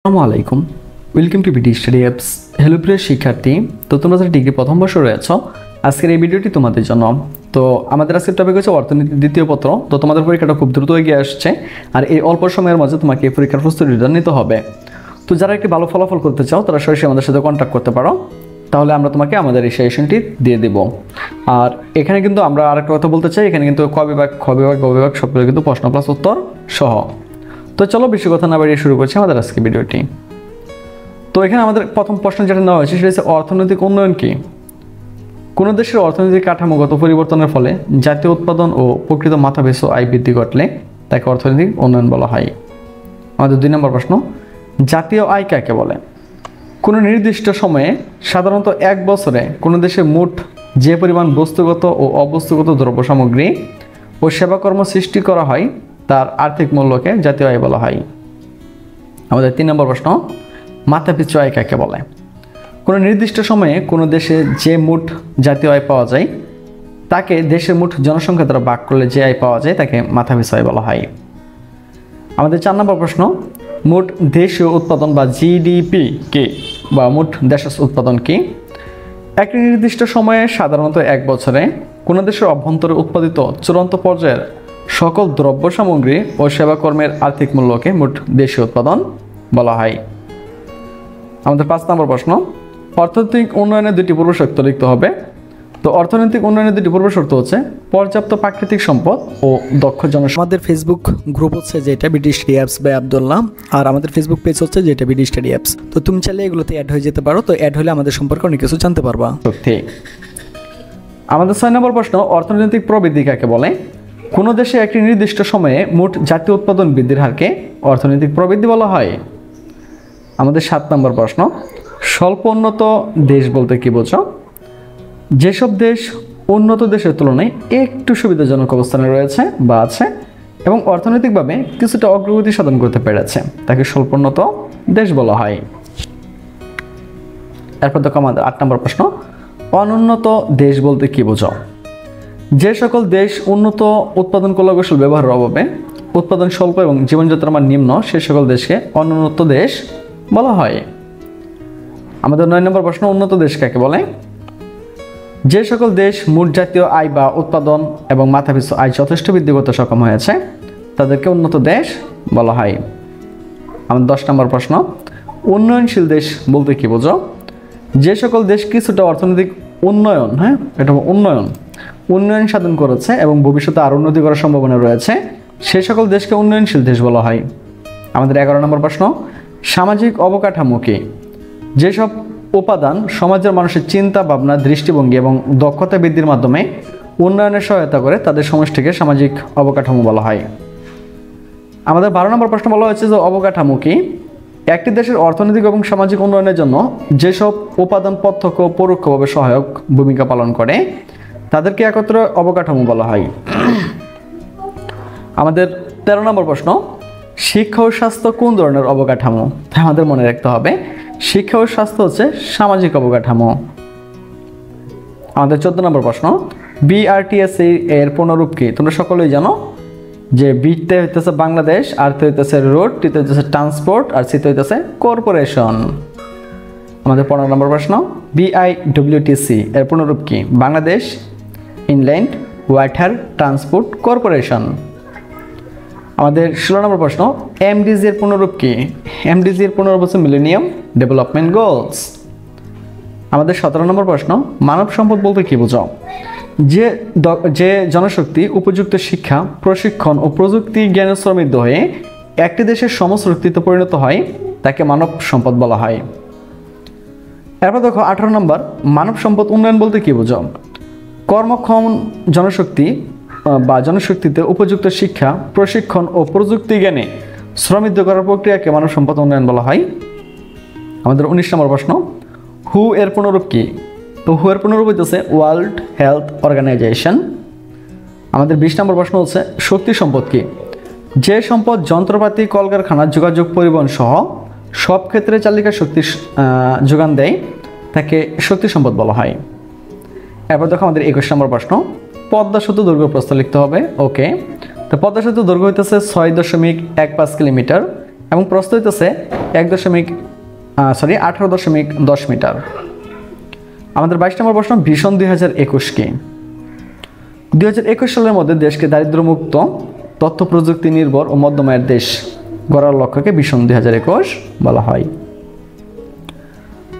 আসসালামু আলাইকুম, welcome to BD study apps. Hello প্রিয় শিক্ষার্থী, তো তোমরা যারা ডিগ্রি প্রথম বর্ষে রয়েছো, আজকের এই ভিডিওটি তোমাদের জন্য। তো আমাদের আজকের টপিক হচ্ছে অর্থনীতি দ্বিতীয় পত্র। তো তোমাদের পরীক্ষাটা খুব দ্রুত এগিয়ে আসছে, আর এই অল্প সময়ের মাঝে তোমাকে এই পরীক্ষার প্রস্তুতিটা নিতে হবে। তো যারা একটি ভালো ফলাফল করতে চাও তারা সরাসরি আমাদের সাথে কন্ট্যাক্ট করতে পারো, তাহলে আমরা তোমাকে আমাদের এই সেশনটি দিয়ে দেব। আর এখানে কিন্তু আমরা আরেকটা কথা বলতে চাই, এখানে কিন্তু ক বিভাগ, খ বিভাগ, গ বিভাগ সবগুলো কিন্তু প্রশ্ন প্লাস উত্তর সহ। তো চলো বেশি কথা না বাড়িয়ে শুরু করছি আমাদের আজকে ভিডিওটি। তো এখানে আমাদের প্রথম প্রশ্ন যেটা নেওয়া হয়েছে সেটা হচ্ছে অর্থনৈতিক উন্নয়ন কি? কোনো দেশের অর্থনৈতিক কাঠামোগত পরিবর্তনের ফলে জাতীয় উৎপাদন ও প্রকৃত মাথাপিছু আয় বৃদ্ধি ঘটলে তাকে অর্থনৈতিক উন্নয়ন বলা হয়। আমাদের 2 নম্বর প্রশ্ন, জাতীয় আয় কাকে বলে? কোনো নির্দিষ্ট সময়ে সাধারণত 1 বছরে কোনো দেশে মোট যে পরিমাণ বস্তুগত ও অবস্তুগত দ্রব্য সামগ্রী ও সেবাকর্ম সৃষ্টি করা হয় তার আর্থিক মূল্যকে জাতীয় আয় বলা হয়। আমাদের 3 নম্বর প্রশ্ন, মাথাপিছু আয় কাকে বলে? কোনো নির্দিষ্ট সময়ে কোনো দেশে যে মোট জাতীয় আয় পাওয়া যায় তাকে দেশের মোট জনসংখ্যা দ্বারা ভাগ করলে যে আয় পাওয়া যায় তাকে মাথাপিছু আয় বলা হয়। আমাদের 4 নম্বর প্রশ্ন, মোট দেশীয় উৎপাদন বা জিডিপি কি, বা মোট দেশের উৎপাদন কি? একটি নির্দিষ্ট সময়ে সাধারণত 1 বছরে কোনো দেশের অভ্যন্তরে উৎপাদিত চূড়ান্ত পর্যায়ের সকল দ্রব্য সামগ্রী ও সেবাকর্মের আর্থিক মূল্যকে মোট দেশীয় উৎপাদন বলা হয়। আমাদের 5 নম্বর প্রশ্ন, অর্থনৈতিক উন্নয়নের 2টি পূর্ব শর্ত লিখতে হবে। তো অর্থনৈতিক উন্নয়নের 2টি পূর্ব শর্ত হচ্ছে পর্যাপ্ত প্রাকৃতিক সম্পদ ও দক্ষ জনসংখ্যা। আমাদের ফেসবুক গ্রুপ হচ্ছে যেটা BD study apps by Abdullah, আর আমাদের ফেসবুক পেজ হচ্ছে যেটা বিডি স্টাডি অ্যাপস। তো তুমি চাইলে এগুলোতে অ্যাড হয়ে যেতে পারো, তো অ্যাড হলে আমাদের সম্পর্কে অনেক কিছু জানতে পারবা। সত্যি। আমাদের 6 নম্বর প্রশ্ন, অর্থনৈতিক প্রবৃদ্ধি কাকে বলে? কোনো দেশে একটি নির্দিষ্ট সময়ে মোট জাতীয় উৎপাদন বৃদ্ধির হারকে অর্থনৈতিক প্রবৃদ্ধি বলা হয়। আমাদের 7 নম্বর প্রশ্ন, স্বল্প উন্নত দেশ বলতে কি বোঝো? যেসব দেশ উন্নত দেশের তুলনায় একটু সুবিধাজনক অবস্থানে রয়েছে বা আছে এবং অর্থনৈতিকভাবে কিছুটা অগ্রগতি সাধন করতে পেরেছে তাকে স্বল্প উন্নত দেশ বলা হয়। এরপর দেখো আমাদের 8 নম্বর প্রশ্ন, অনুন্নত দেশ বলতে কি বোঝো? যে সকল দেশ উন্নত উৎপাদন কৌশল ব্যবহারের অভাবে উৎপাদন স্বল্প এবং জীবনযাত্রার মান নিম্ন সে সকল দেশকে অনুন্নত দেশ বলা হয়। আমাদের 9 নম্বর প্রশ্ন, উন্নত দেশ কাকে বলে? যে সকল দেশ মোট জাতীয় আয় বা উৎপাদন এবং মাথাপিছু আয় যথেষ্ট বৃদ্ধি করতে সক্ষম হয়েছে তাদেরকে উন্নত দেশ বলা হয়। আমাদের 10 নম্বর প্রশ্ন, উন্নয়নশীল দেশ বলতে কি বোঝো? যে সকল দেশ কিছুটা অর্থনৈতিক উন্নয়ন, এটা উন্নয়ন সাধন করেছে এবং ভবিষ্যতে আরও উন্নতি করার সম্ভাবনা রয়েছে সে সকল দেশকে উন্নয়নশীল দেশ বলা হয়। আমাদের 11 নম্বর প্রশ্ন, সামাজিক অবকাঠামো কি? যেসব উপাদান সমাজের মানুষের চিন্তা ভাবনা, দৃষ্টিভঙ্গি এবং দক্ষতা বৃদ্ধির মাধ্যমে উন্নয়নে সহায়তা করে তাদের সমষ্টিকে সামাজিক অবকাঠামো বলা হয়। আমাদের 12 নম্বর প্রশ্ন বলা হয়েছে যে অবকাঠামো কি? একটি দেশের অর্থনৈতিক এবং সামাজিক উন্নয়নের জন্য যেসব উপাদান প্রত্যক্ষ ও পরোক্ষভাবে সহায়ক ভূমিকা পালন করে তাদেরকে একত্রে অবকাঠামো বলা হয়। আমাদের 13 নম্বর প্রশ্ন, শিক্ষা ও স্বাস্থ্য কোন ধরনের অবকাঠামো? আমাদের মনে রাখতে হবে শিক্ষা ও স্বাস্থ্য হচ্ছে সামাজিক অবকাঠামো। আমাদের 14 নম্বর প্রশ্ন, বিআরটিএসি এর পুনরূপ কি? তোমরা সকলেই জানো যে বিতে হইতেছে বাংলাদেশ, আরতে হইতেছে রোড, টিতে হইতেছে ট্রান্সপোর্ট, আর সিতে হইতেছে কর্পোরেশন। আমাদের 15 নম্বর প্রশ্ন, বিআইডব্লিউটিসি এর পুনরূপ কি? Bangladesh inland water transport corporation. আমাদের 16 নম্বর প্রশ্ন, এমডিজি এর পুনরূপ কি? এমডিজি এর পুনরূপ হচ্ছে মিলেনিয়াম ডেভেলপমেন্ট গোলস। আমাদের 17 নম্বর প্রশ্ন, মানব সম্পদ বলতে কি বোঝো? যে জনশক্তি উপযুক্ত শিক্ষা, প্রশিক্ষণ ও প্রযুক্তি জ্ঞানের সমৃদ্ধ হয়ে একটি দেশের সমশক্তিতে পরিণত হয় তাকে মানব সম্পদ বলা হয়। এরপর দেখো 18 নম্বর, মানব সম্পদ উন্নয়ন বলতে কি বোঝো? কর্মক্ষম জনশক্তি বা জনশক্তিতে উপযুক্ত শিক্ষা, প্রশিক্ষণ ও প্রযুক্তি জ্ঞানে সমৃদ্ধ করার প্রক্রিয়াকে মানব সম্পদ উন্নয়ন বলা হয়। আমাদের 19 নম্বর প্রশ্ন, হু এর পুনরূপ কি? তো হু এর পুনরূপ হচ্ছে ওয়ার্ল্ড হেলথ অর্গানাইজেশন। আমাদের 20 নম্বর প্রশ্ন হচ্ছে শক্তি সম্পদ কি? যে সম্পদ যন্ত্রপাতি, কলকারখানা, যোগাযোগ, পরিবহন সহ সব ক্ষেত্রে চালিকা শক্তি যোগান দেয় তাকে শক্তি সম্পদ বলা হয়। এরপর দেখো আমাদের 21 নম্বর প্রশ্ন, পদ্মা সেতু দৈর্ঘ্য প্রস্থ লিখতে হবে। ওকে, তো পদ্মা সেতু দৈর্ঘ্য হইতেছে 6.15 কিলোমিটার এবং প্রস্থ হইতেছে 18.10 মিটার। আমাদের 22 নম্বর প্রশ্ন, ভিশন 2021 কি? 2021 সালের মধ্যে দেশকে দারিদ্র্যমুক্ত, তথ্য প্রযুক্তি নির্ভর ও মধ্যম আয়ের দেশ গড়ার লক্ষ্যকে ভিশন 2021 বলা হয়।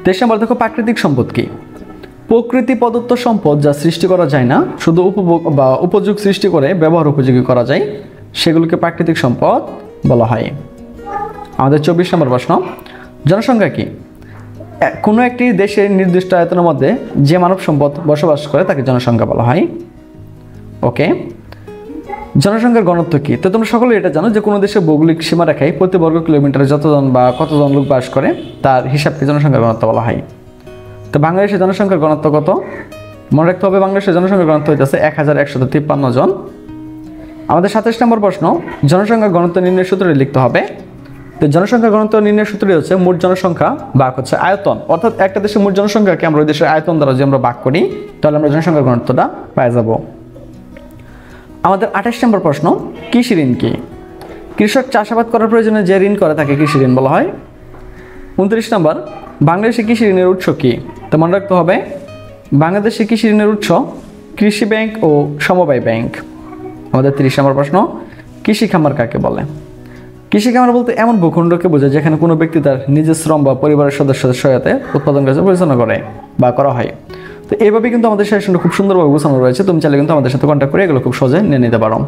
23 নম্বর দেখো, প্রাকৃতিক সম্পদ কি? প্রকৃতি প্রদত্ত সম্পদ যা সৃষ্টি করা যায় না, শুধু উপভোগ বা উপযোগ সৃষ্টি করে ব্যবহার উপযোগী করা যায়, সেগুলোকে প্রাকৃতিক সম্পদ বলা হয়। আমাদের 24 নম্বর প্রশ্ন, জনসংখ্যা কি? কোনো একটি দেশের নির্দিষ্ট আয়তনের মধ্যে যে মানব সম্পদ বসবাস করে তাকে জনসংখ্যা বলা হয়। ওকে, জনসংখ্যার ঘনত্ব কি? তো তোমরা সকলে এটা জানো যে কোনো দেশের ভৌগোলিক সীমারেখায় প্রতি বর্গ কিলোমিটারে যতজন বা কতজন লোক বাস করে তার হিসাবকে জনসংখ্যার ঘনত্ব বলা হয়। তো বাংলাদেশের জনসংখ্যার ঘনত্ব কত? মনে রাখতে হবে, বাংলাদেশের জনসংখ্যার ঘনত্ব হইতেছে 1153 জন। আমাদের 27 নম্বর প্রশ্ন, জনসংখ্যার ঘনত্ব নির্ণয়ের সূত্রটি লিখতে হবে। তো জনসংখ্যার ঘনত্ব নির্ণয়ের সূত্রটি হচ্ছে মোট জনসংখ্যা ভাগ হচ্ছে আয়তন, অর্থাৎ একটা দেশের মোট জনসংখ্যাকে আমরা ওই দেশের আয়তন দ্বারা যদি আমরা ভাগ করি তাহলে আমরা জনসংখ্যার ঘনত্বটা পেয়ে যাব। আমাদের 28 নম্বর প্রশ্ন, কৃষি ঋণ কি? কৃষক চাষাবাদ করার প্রয়োজনে যে ঋণ করে তাকে কৃষি ঋণ বলা হয়। 29 নম্বর, বাংলাদেশে কৃষি ঋণের উৎস কি? তো মনে রাখতে হবে, বাংলাদেশে কৃষি ঋণের উৎস কৃষি ব্যাংক ও সমবায় ব্যাংক। আমাদের 30 নম্বর প্রশ্ন, কৃষি খামার কাকে বলে? কৃষি খামার বলতে এমন ভূখণ্ডকে বোঝায় যেখানে কোনো ব্যক্তি তার নিজের শ্রম বা পরিবারের সদস্যদের সহায়তায় উৎপাদন কাজ পরিচালনা করে বা করা হয়। তো এইভাবে কিন্তু আমাদের সেশনটা খুব সুন্দরভাবে গোছানো রয়েছে। তুমি চাইলে কিন্তু আমাদের সাথে কন্ট্যাক্ট করে এগুলো খুব সহজে নিয়ে নিতে পারো।